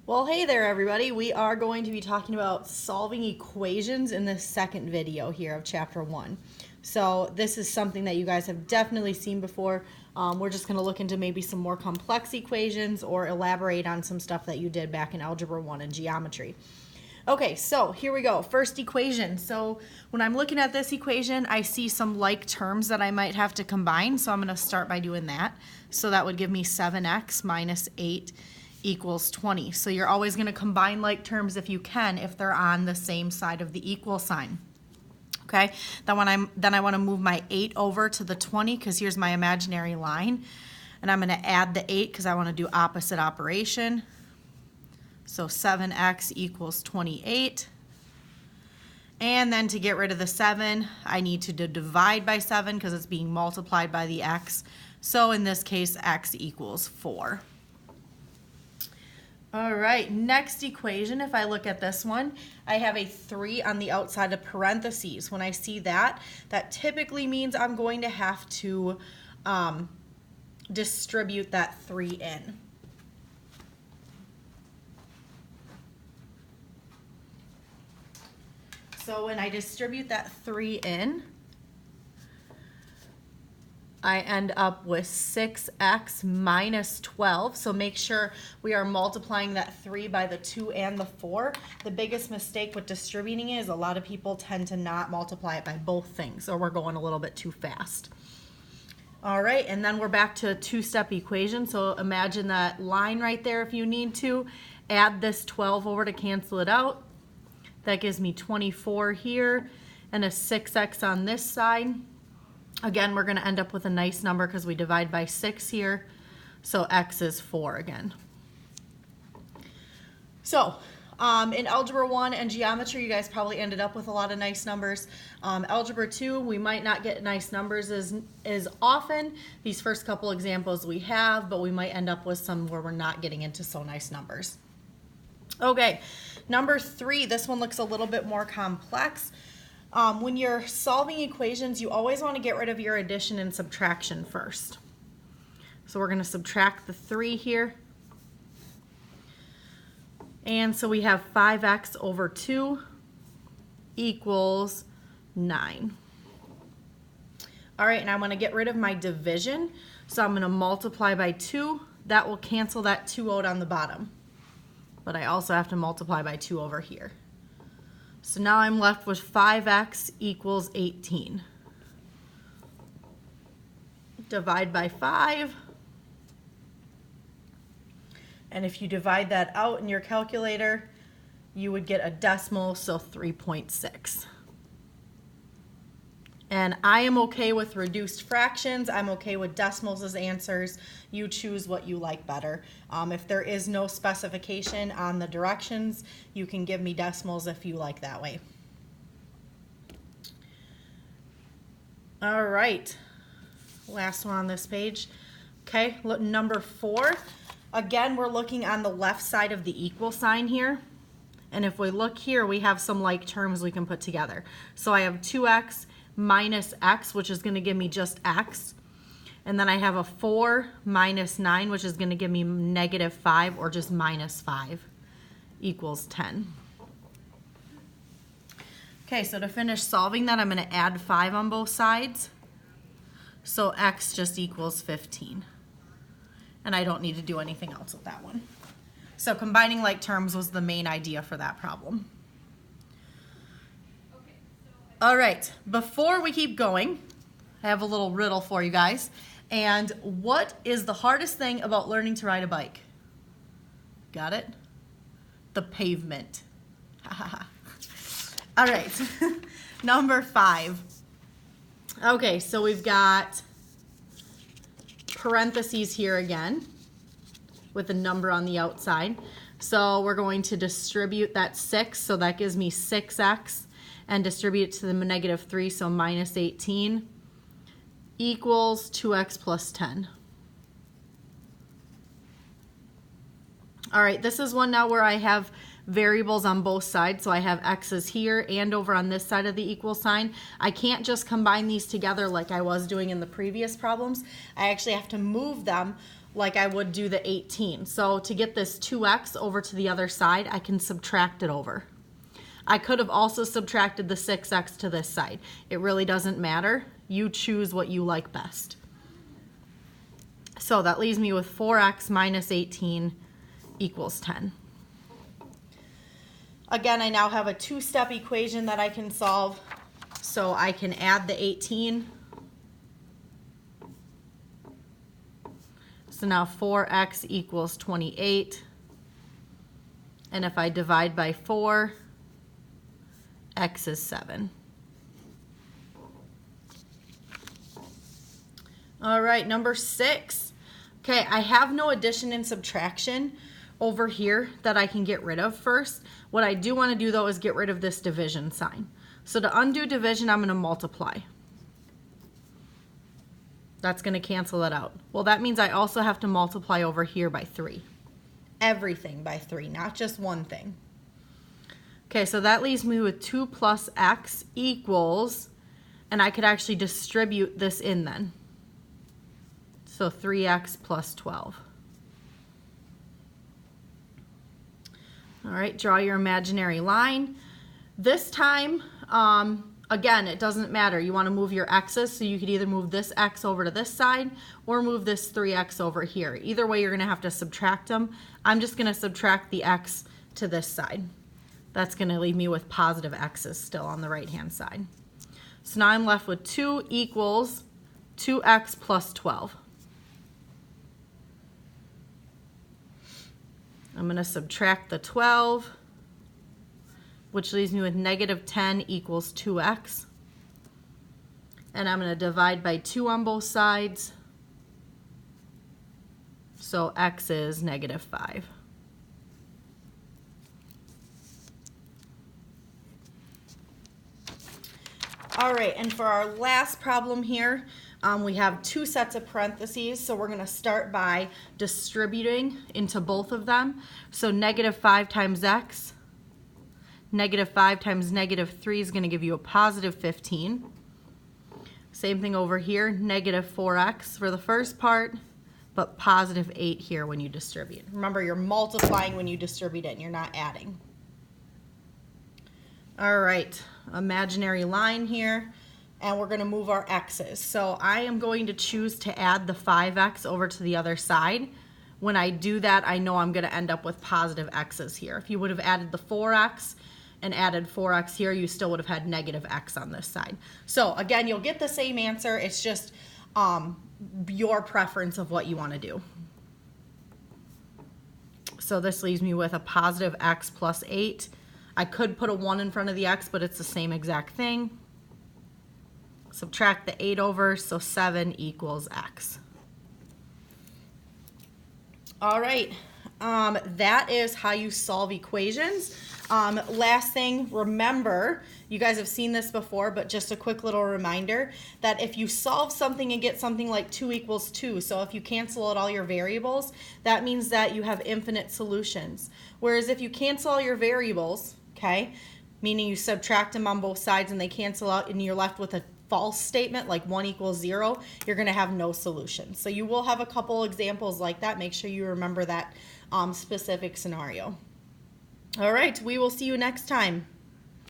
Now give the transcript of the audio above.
Well, hey there everybody. We are going to be talking about solving equations in the second video here of chapter 1. So this is something that you guys have definitely seen before. We're just going to look into maybe some more complex equations or elaborate on some stuff that you did back in Algebra 1 and geometry. Okay, so here we go. First equation. So when I'm looking at this equation, I see some like terms that I might have to combine. So I'm going to start by doing that. So that would give me 7x minus 8 equals 20. So you're always going to combine like terms if you can, if they're on the same side of the equal sign. Okay, then I want to move my 8 over to the 20 because here's my imaginary line. And I'm going to add the 8 because I want to do opposite operation. So 7x equals 28. And then to get rid of the 7, I need to divide by 7 because it's being multiplied by the x. So in this case, x equals 4. All right, next equation, if I look at this one, I have a 3 on the outside of parentheses. When I see that, that typically means I'm going to have to distribute that 3 in. So when I distribute that 3 in, I end up with 6x minus 12. So make sure we are multiplying that 3 by the 2 and the 4. The biggest mistake with distributing is a lot of people tend to not multiply it by both things, or we're going a little bit too fast. All right, and then we're back to a two-step equation. So imagine that line right there if you need to. Add this 12 over to cancel it out. That gives me 24 here and a 6x on this side. Again, we're going to end up with a nice number because we divide by 6 here. So x is 4 again. So in Algebra 1 and Geometry, you guys probably ended up with a lot of nice numbers. Algebra 2, we might not get nice numbers as often. These first couple examples we have, but we might end up with some where we're not getting into so nice numbers. Okay, number 3, this one looks a little bit more complex. When you're solving equations, you always want to get rid of your addition and subtraction first. So we're going to subtract the 3 here. And so we have 5x over 2 equals 9. All right, and I want to get rid of my division. So I'm going to multiply by 2. That will cancel that 2 out on the bottom. But I also have to multiply by 2 over here. So now I'm left with 5x equals 18. Divide by 5. And if you divide that out in your calculator, you would get a decimal, so 3.6. And I am okay with reduced fractions. I'm okay with decimals as answers. You choose what you like better. If there is no specification on the directions, you can give me decimals if you like that way. All right, last one on this page. Okay, look, number 4. Again, we're looking on the left side of the equal sign here. And if we look here, we have some like terms we can put together. So I have 2x minus x, which is going to give me just x. And then I have a 4 minus 9, which is going to give me negative 5, or just minus 5, equals 10. Okay, so to finish solving that, I'm going to add 5 on both sides. So x just equals 15. And I don't need to do anything else with that one. So combining like terms was the main idea for that problem. All right, before we keep going, I have a little riddle for you guys. And what is the hardest thing about learning to ride a bike? Got it? The pavement. All right, number 5. Okay, so we've got parentheses here again with a number on the outside. So we're going to distribute that 6, so that gives me 6x. And distribute it to the negative 3, so minus 18 equals 2x plus 10. All right, this is one now where I have variables on both sides, so I have x's here and over on this side of the equal sign. I can't just combine these together like I was doing in the previous problems. I actually have to move them like I would do the 18. So to get this 2x over to the other side, I can subtract it over. I could have also subtracted the 6x to this side. It really doesn't matter. You choose what you like best. So that leaves me with 4x minus 18 equals 10. Again, I now have a two-step equation that I can solve. So I can add the 18. So now 4x equals 28. And if I divide by 4, x is 7. All right, number 6. Okay, I have no addition and subtraction over here that I can get rid of first. What I do want to do though is get rid of this division sign. So to undo division, I'm going to multiply. That's going to cancel it out. Well, that means I also have to multiply over here by 3. Everything by 3, not just one thing. Okay, so that leaves me with 2 plus x equals, and I could actually distribute this in then. So 3x plus 12. All right, draw your imaginary line. This time, again, it doesn't matter. You want to move your x's, so you could either move this x over to this side or move this 3x over here. Either way, you're going to have to subtract them. I'm just going to subtract the x to this side. That's going to leave me with positive x's still on the right-hand side. So now I'm left with 2 equals 2x plus 12. I'm going to subtract the 12, which leaves me with negative 10 equals 2x. And I'm going to divide by 2 on both sides. So x is negative 5. All right, and for our last problem here, we have 2 sets of parentheses, so we're going to start by distributing into both of them. So negative 5 times x, negative 5 times negative 3 is going to give you a positive 15. Same thing over here, negative 4x for the first part, but positive 8 here when you distribute. Remember, you're multiplying when you distribute it and you're not adding. All right, imaginary line here, and we're going to move our x's. So I am going to choose to add the 5x over to the other side. When I do that, I know I'm going to end up with positive x's here. If you would have added the 4x and added 4x here, you still would have had negative x on this side. So again, you'll get the same answer. It's just your preference of what you want to do. So this leaves me with a positive x plus 8. I could put a 1 in front of the x, but it's the same exact thing. Subtract the 8 over, so 7 equals x. All right, that is how you solve equations. Last thing, remember, you guys have seen this before, but just a quick little reminder that if you solve something and get something like 2 equals 2, so if you cancel out all your variables, that means that you have infinite solutions. Whereas if you cancel all your variables, okay, meaning you subtract them on both sides and they cancel out and you're left with a false statement like 1 equals 0, you're going to have no solution. So you will have a couple examples like that. Make sure you remember that specific scenario. All right, we will see you next time.